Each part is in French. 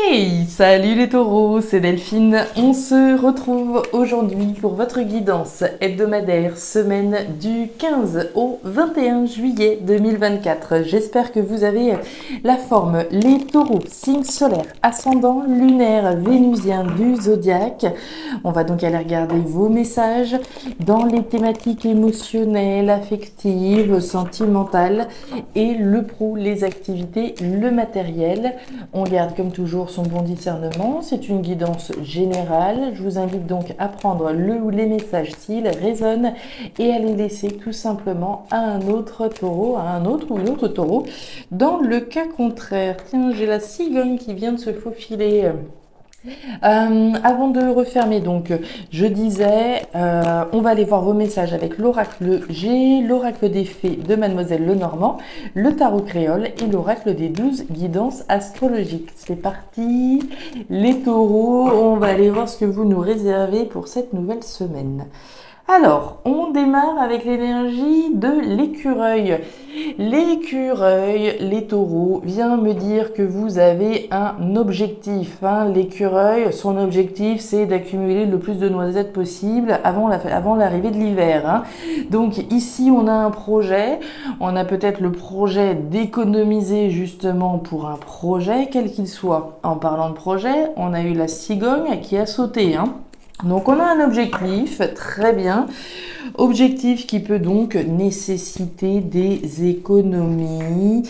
Hey, salut les taureaux, c'est Delphine. On se retrouve aujourd'hui pour votre guidance hebdomadaire semaine du 15 au 21 juillet 2024. J'espère que vous avez la forme. Les taureaux, signe solaire, ascendant lunaire, vénusien du zodiaque. On va donc aller regarder vos messages dans les thématiques émotionnelles, affectives, sentimentales et le pro, les activités, le matériel. On garde comme toujours son bon discernement, c'est une guidance générale. Je vous invite donc à prendre le ou les messages s'ils résonnent et à les laisser tout simplement à un autre taureau, à un autre ou une autre taureau. Dans le cas contraire, tiens, j'ai la cigogne qui vient de se faufiler. Avant de refermer, donc, je disais, on va aller voir vos messages avec l'oracle G, l'oracle des fées de Mademoiselle Lenormand, le tarot créole et l'oracle des 12 guidances astrologiques. C'est parti, les taureaux, on va aller voir ce que vous nous réservez pour cette nouvelle semaine. Alors, on démarre avec l'énergie de l'écureuil. L'écureuil, les taureaux, vient me dire que vous avez un objectif. L'écureuil, son objectif, c'est d'accumuler le plus de noisettes possible avant l'arrivée de l'hiver. Donc ici, on a un projet. On a peut-être le projet d'économiser justement pour un projet, quel qu'il soit. En parlant de projet, on a eu la cigogne qui a sauté. Donc on a un objectif, très bien, objectif qui peut donc nécessiter des économies.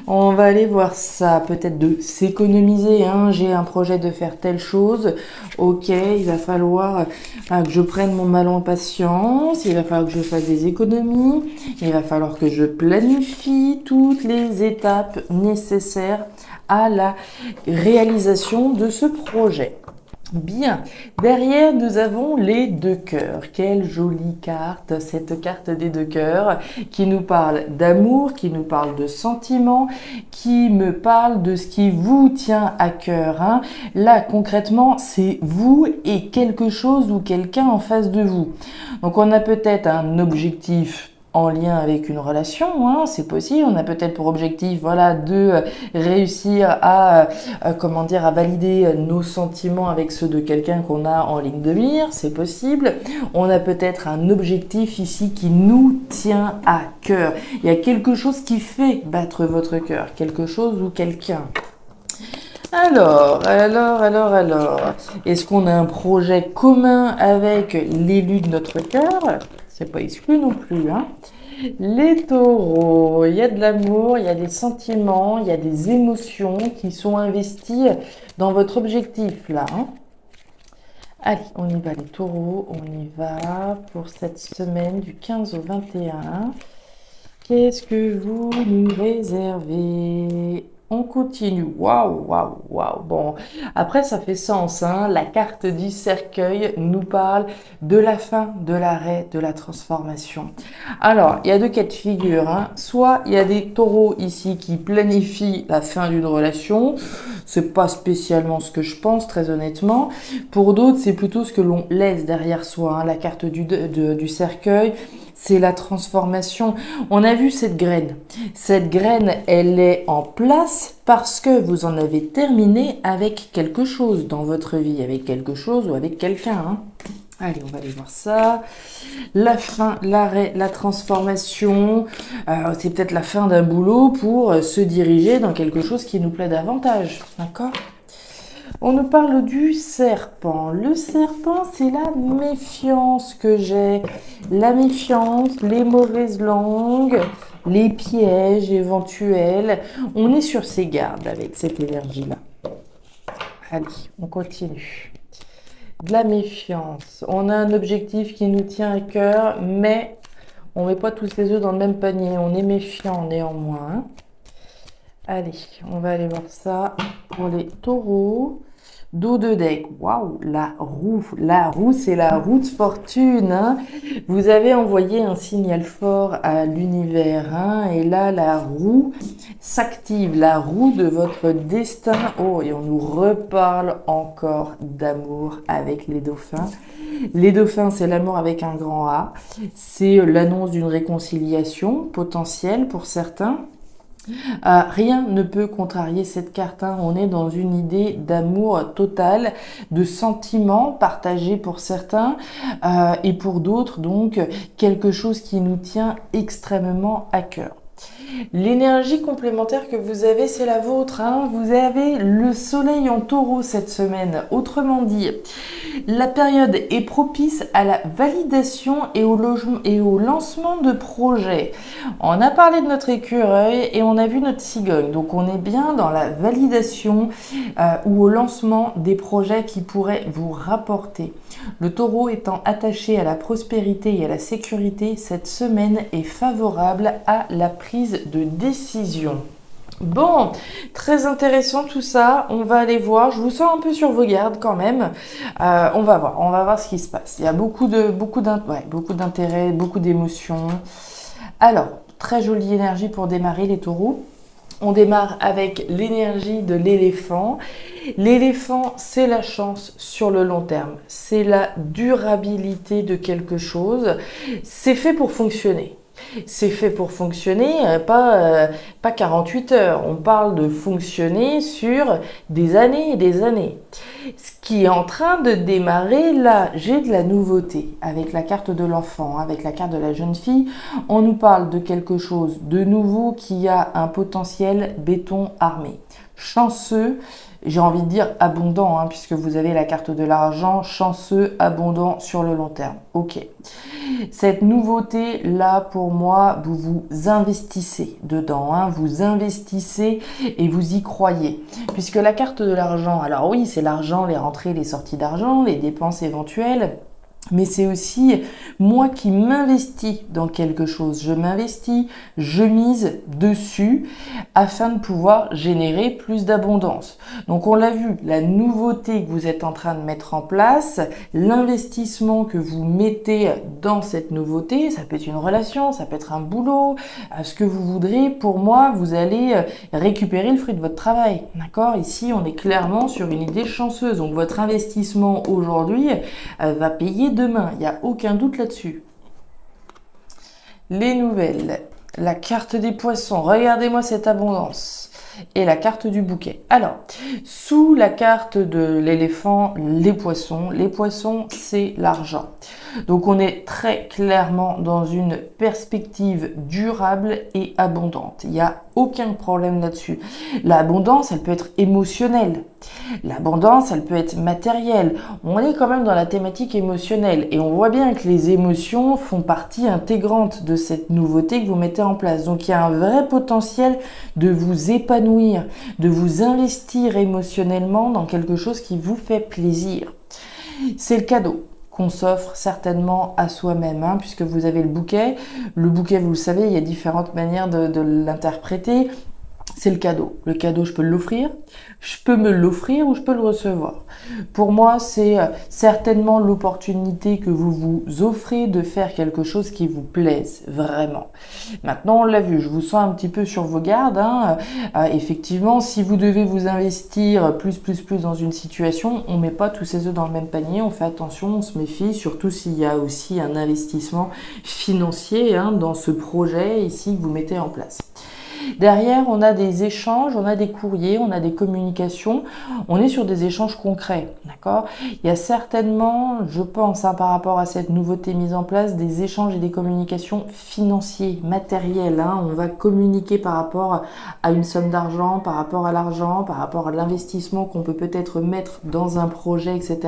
On va aller voir ça, peut-être de s'économiser, j'ai un projet de faire telle chose, ok, il va falloir que je prenne mon mal en patience, il va falloir que je fasse des économies, il va falloir que je planifie toutes les étapes nécessaires à la réalisation de ce projet. Bien, derrière nous avons les deux cœurs. Quelle jolie carte, cette carte des deux cœurs qui nous parle d'amour, qui nous parle de sentiments, qui me parle de ce qui vous tient à cœur. Là concrètement c'est vous et quelque chose ou quelqu'un en face de vous. Donc on a peut-être un objectif en lien avec une relation, c'est possible. On a peut-être pour objectif, de réussir à valider nos sentiments avec ceux de quelqu'un qu'on a en ligne de mire, c'est possible. On a peut-être un objectif ici qui nous tient à cœur. Il y a quelque chose qui fait battre votre cœur, quelque chose ou quelqu'un. Alors, est-ce qu'on a un projet commun avec l'élu de notre cœur? C'est pas exclu non plus, Les taureaux, il y a de l'amour, il y a des sentiments, il y a des émotions qui sont investies dans votre objectif, là. Allez, on y va les taureaux, on y va pour cette semaine du 15 au 21. Qu'est-ce que vous nous réservez ? On continue. Waouh. Bon, après, ça fait sens. La carte du cercueil nous parle de la fin, de l'arrêt, de la transformation. Alors, il y a deux cas de figure. Soit il y a des taureaux ici qui planifient la fin d'une relation. C'est pas spécialement ce que je pense, très honnêtement. Pour d'autres, c'est plutôt ce que l'on laisse derrière soi. La carte du cercueil, c'est la transformation. On a vu cette graine. Cette graine, elle est en place parce que vous en avez terminé avec quelque chose dans votre vie, avec quelque chose ou avec quelqu'un. Allez, on va aller voir ça. La fin, l'arrêt, la transformation. C'est peut-être la fin d'un boulot pour se diriger dans quelque chose qui nous plaît davantage. D'accord ? On nous parle du serpent. Le serpent, c'est la méfiance que j'ai. La méfiance, les mauvaises langues, les pièges éventuels. On est sur ses gardes avec cette énergie-là. Allez, on continue. De la méfiance. On a un objectif qui nous tient à cœur, mais on ne met pas tous les œufs dans le même panier. On est méfiant néanmoins. Allez, on va aller voir ça pour les taureaux. Dos de deck, waouh, la roue, c'est la roue de fortune. Vous avez envoyé un signal fort à l'univers, et là, la roue s'active, la roue de votre destin. Oh, et on nous reparle encore d'amour avec les dauphins. Les dauphins, c'est l'amour avec un grand A. C'est l'annonce d'une réconciliation potentielle pour certains. Rien ne peut contrarier cette carte, hein. On est dans une idée d'amour total, de sentiments partagés pour certains et pour d'autres, donc quelque chose qui nous tient extrêmement à cœur. L'énergie complémentaire que vous avez, c'est la vôtre, hein. Vous avez le soleil en taureau cette semaine. Autrement dit, la période est propice à la validation et au lancement de projets. On a parlé de notre écureuil et on a vu notre cigogne. Donc on est bien dans la validation ou au lancement des projets qui pourraient vous rapporter. Le taureau étant attaché à la prospérité et à la sécurité, cette semaine est favorable à la prise de décision. Bon, très intéressant tout ça, on va aller voir, je vous sens un peu sur vos gardes quand même, on va voir ce qui se passe. Il y a beaucoup d'intérêt, beaucoup d'émotions. Alors, très jolie énergie pour démarrer les taureaux. On démarre avec l'énergie de l'éléphant. L'éléphant, c'est la chance sur le long terme. C'est la durabilité de quelque chose. C'est fait pour fonctionner. C'est fait pour fonctionner, pas 48 heures. On parle de fonctionner sur des années et des années. Ce qui est en train de démarrer, là, j'ai de la nouveauté. Avec la carte de l'enfant, avec la carte de la jeune fille, on nous parle de quelque chose de nouveau qui a un potentiel béton armé. Chanceux, j'ai envie de dire abondant, hein, puisque vous avez la carte de l'argent, chanceux, abondant sur le long terme. Ok. Cette nouveauté, là, pour moi, vous vous investissez dedans, hein, vous investissez et vous y croyez. Puisque la carte de l'argent, alors oui, c'est l'argent, les rentrées, les sorties d'argent, les dépenses éventuelles, mais c'est aussi moi qui m'investis dans quelque chose. Je m'investis, je mise dessus afin de pouvoir générer plus d'abondance. Donc on l'a vu, la nouveauté que vous êtes en train de mettre en place, l'investissement que vous mettez dans cette nouveauté, ça peut être une relation, ça peut être un boulot, ce que vous voudrez. Pour moi, vous allez récupérer le fruit de votre travail. D'accord ? Ici, on est clairement sur une idée chanceuse. Donc votre investissement aujourd'hui va payer demain, il n'y a aucun doute là-dessus. Les nouvelles, la carte des poissons, regardez-moi cette abondance, et la carte du bouquet. Alors, sous la carte de l'éléphant, les poissons, c'est l'argent. Donc on est très clairement dans une perspective durable et abondante. Il n'y a aucun problème là-dessus. L'abondance, elle peut être émotionnelle. L'abondance, elle peut être matérielle. On est quand même dans la thématique émotionnelle et on voit bien que les émotions font partie intégrante de cette nouveauté que vous mettez en place. Donc il y a un vrai potentiel de vous épanouir, de vous investir émotionnellement dans quelque chose qui vous fait plaisir. C'est le cadeau qu'on s'offre certainement à soi-même, hein, puisque vous avez le bouquet. Le bouquet, vous le savez, il y a différentes manières de l'interpréter. C'est le cadeau. Le cadeau, je peux l'offrir, je peux me l'offrir ou je peux le recevoir. Pour moi, c'est certainement l'opportunité que vous vous offrez de faire quelque chose qui vous plaise, vraiment. Maintenant, on l'a vu, je vous sens un petit peu sur vos gardes, hein. Effectivement, si vous devez vous investir plus dans une situation, on met pas tous ses œufs dans le même panier, on fait attention, on se méfie, surtout s'il y a aussi un investissement financier, hein, dans ce projet ici que vous mettez en place. Derrière, on a des échanges, on a des courriers, on a des communications. On est sur des échanges concrets, d'accord ? Il y a certainement, je pense, hein, par rapport à cette nouveauté mise en place, des échanges et des communications financiers, matériels. Hein. On va communiquer par rapport à une somme d'argent, par rapport à l'argent, par rapport à l'investissement qu'on peut peut-être mettre dans un projet, etc.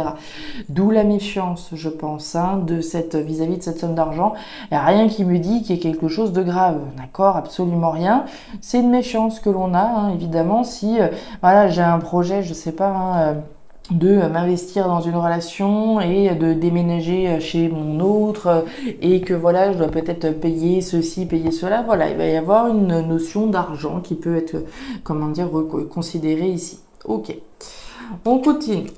D'où la méfiance, je pense, hein, vis-à-vis de cette somme d'argent. Il n'y a rien qui me dit qu'il y a quelque chose de grave, d'accord ? Absolument rien. C'est une méfiance que l'on a, hein, évidemment, si voilà, j'ai un projet, je sais pas, hein, de m'investir dans une relation et de déménager chez mon autre et que voilà, je dois peut-être payer ceci, payer cela. Voilà, il va y avoir une notion d'argent qui peut être, comment dire, considérée ici. Ok, on continue.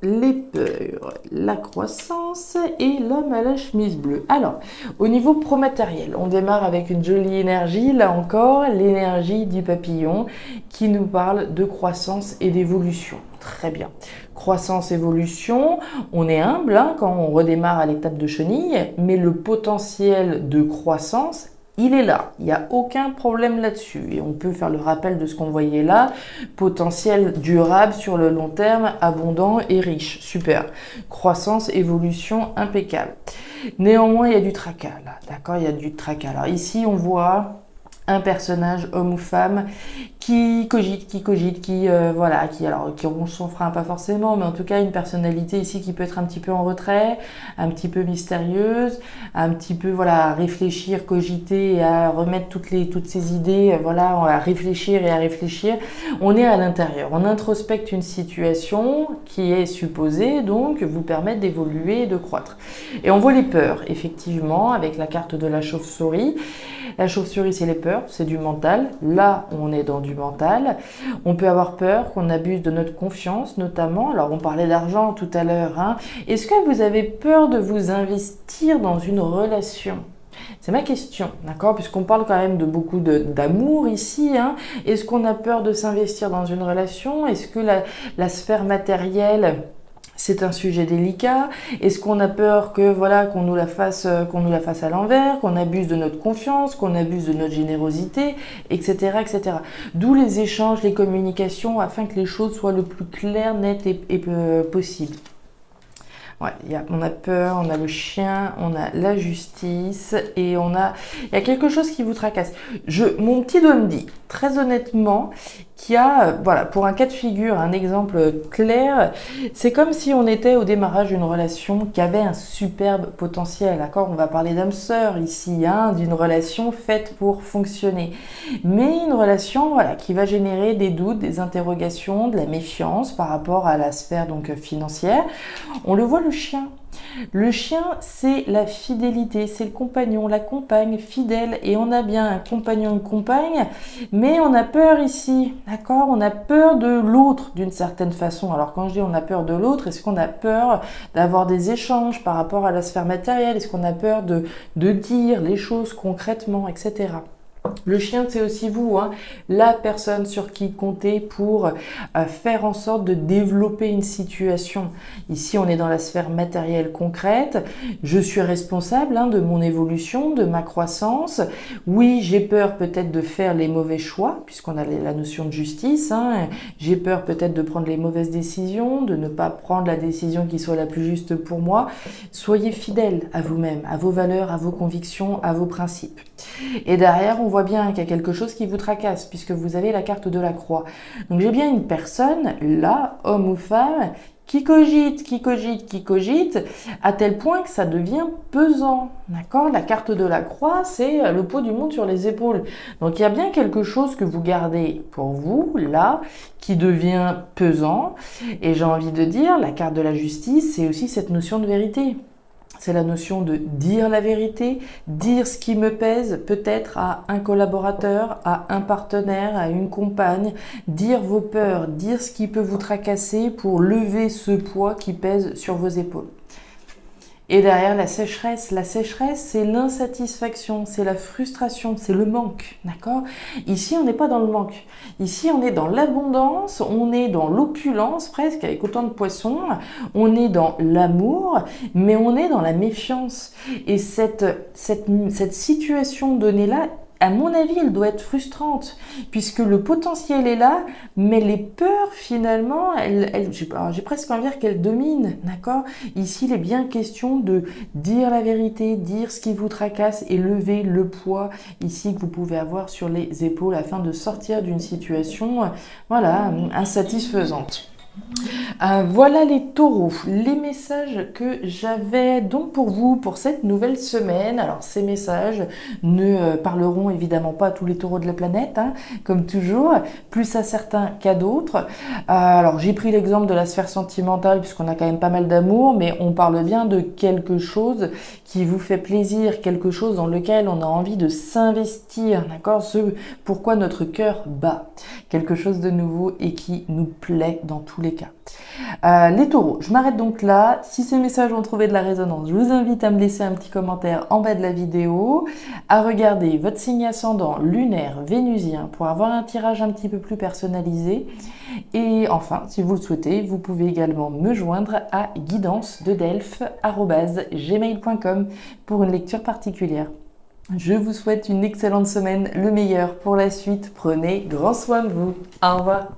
Les peurs, la croissance et l'homme à la chemise bleue. Alors, au niveau pro-matériel, on démarre avec une jolie énergie, là encore, l'énergie du papillon qui nous parle de croissance et d'évolution. Très bien. Croissance, évolution, on est humble, hein, quand on redémarre à l'étape de chenille, mais le potentiel de croissance il est là, il n'y a aucun problème là-dessus. Et on peut faire le rappel de ce qu'on voyait là, potentiel durable sur le long terme, abondant et riche, super. Croissance, évolution, impeccable. Néanmoins, il y a du tracas là, d'accord, il y a du tracas. Alors ici, on voit un personnage, homme ou femme, qui cogite, qui ronge son frein, pas forcément, mais en tout cas une personnalité ici qui peut être un petit peu en retrait, un petit peu mystérieuse, un petit peu, voilà, à réfléchir, cogiter, et à remettre toutes ces idées, voilà, à réfléchir et à réfléchir. On est à l'intérieur, on introspecte une situation qui est supposée, donc, vous permettre d'évoluer et de croître. Et on voit les peurs, effectivement, avec la carte de la chauve-souris. La chauve-souris, c'est les peurs, c'est du mental. Là, on est dans du mental. On peut avoir peur qu'on abuse de notre confiance, notamment. Alors, on parlait d'argent tout à l'heure, hein. Est-ce que vous avez peur de vous investir dans une relation ? C'est ma question, d'accord? Puisqu'on parle quand même de beaucoup d'amour ici, hein. Est-ce qu'on a peur de s'investir dans une relation? Est-ce que la sphère matérielle, c'est un sujet délicat? Est-ce qu'on a peur que voilà qu'on nous la fasse à l'envers, qu'on abuse de notre confiance, qu'on abuse de notre générosité, etc., etc. D'où les échanges, les communications, afin que les choses soient le plus claires, nettes et possible. Ouais, on a peur, on a le chien, on a la justice et il y a quelque chose qui vous tracasse. Mon petit doigt me dit, très honnêtement, qu'il y a, voilà, pour un cas de figure, un exemple clair, c'est comme si on était au démarrage d'une relation qui avait un superbe potentiel, d'accord? On va parler d'âme sœur ici, hein, d'une relation faite pour fonctionner. Mais une relation, voilà, qui va générer des doutes, des interrogations, de la méfiance par rapport à la sphère donc financière. On le voit, le chien. Le chien, c'est la fidélité, c'est le compagnon, la compagne fidèle. Et on a bien un compagnon, une compagne, mais on a peur ici, d'accord? On a peur de l'autre d'une certaine façon. Alors quand je dis on a peur de l'autre, est-ce qu'on a peur d'avoir des échanges par rapport à la sphère matérielle? Est-ce qu'on a peur de dire les choses concrètement, etc.? Le chien, c'est aussi vous, hein, la personne sur qui compter pour faire en sorte de développer une situation. Ici, on est dans la sphère matérielle concrète. Je suis responsable, hein, de mon évolution, de ma croissance. Oui, j'ai peur peut-être de faire les mauvais choix, puisqu'on a la notion de justice, hein. J'ai peur peut-être de prendre les mauvaises décisions, de ne pas prendre la décision qui soit la plus juste pour moi. Soyez fidèle à vous-même, à vos valeurs, à vos convictions, à vos principes. Et derrière, on voit bien qu'il y a quelque chose qui vous tracasse, puisque vous avez la carte de la croix. Donc j'ai bien une personne, là, homme ou femme, qui cogite, à tel point que ça devient pesant, d'accord? La carte de la croix, c'est le poids du monde sur les épaules. Donc il y a bien quelque chose que vous gardez pour vous, là, qui devient pesant. Et j'ai envie de dire, la carte de la justice, c'est aussi cette notion de vérité. C'est la notion de dire la vérité, dire ce qui me pèse, peut-être à un collaborateur, à un partenaire, à une compagne, dire vos peurs, dire ce qui peut vous tracasser pour lever ce poids qui pèse sur vos épaules. Et derrière la sécheresse, c'est l'insatisfaction, c'est la frustration, c'est le manque, d'accord? Ici, on n'est pas dans le manque. Ici, on est dans l'abondance, on est dans l'opulence presque, avec autant de poissons. On est dans l'amour, mais on est dans la méfiance. Et cette situation donnée-là, à mon avis, elle doit être frustrante, puisque le potentiel est là, mais les peurs, finalement, j'ai presque envie de dire qu'elles dominent, d'accord? Ici, il est bien question de dire la vérité, dire ce qui vous tracasse et lever le poids, ici, que vous pouvez avoir sur les épaules afin de sortir d'une situation, voilà, insatisfaisante. Voilà les taureaux, les messages que j'avais donc pour vous pour cette nouvelle semaine. Alors ces messages ne parleront évidemment pas à tous les taureaux de la planète, hein, comme toujours, plus à certains qu'à d'autres. Alors j'ai pris l'exemple de la sphère sentimentale puisqu'on a quand même pas mal d'amour, mais on parle bien de quelque chose qui vous fait plaisir, quelque chose dans lequel on a envie de s'investir, d'accord? Ce pourquoi notre cœur bat, quelque chose de nouveau et qui nous plaît dans tous les cas. Les taureaux, je m'arrête donc là. Si ces messages ont trouvé de la résonance, je vous invite à me laisser un petit commentaire en bas de la vidéo, à regarder votre signe ascendant lunaire vénusien pour avoir un tirage un petit peu plus personnalisé. Et enfin, si vous le souhaitez, vous pouvez également me joindre à guidance-de-delphes@gmail.com pour une lecture particulière. Je vous souhaite une excellente semaine, le meilleur pour la suite. Prenez grand soin de vous. Au revoir.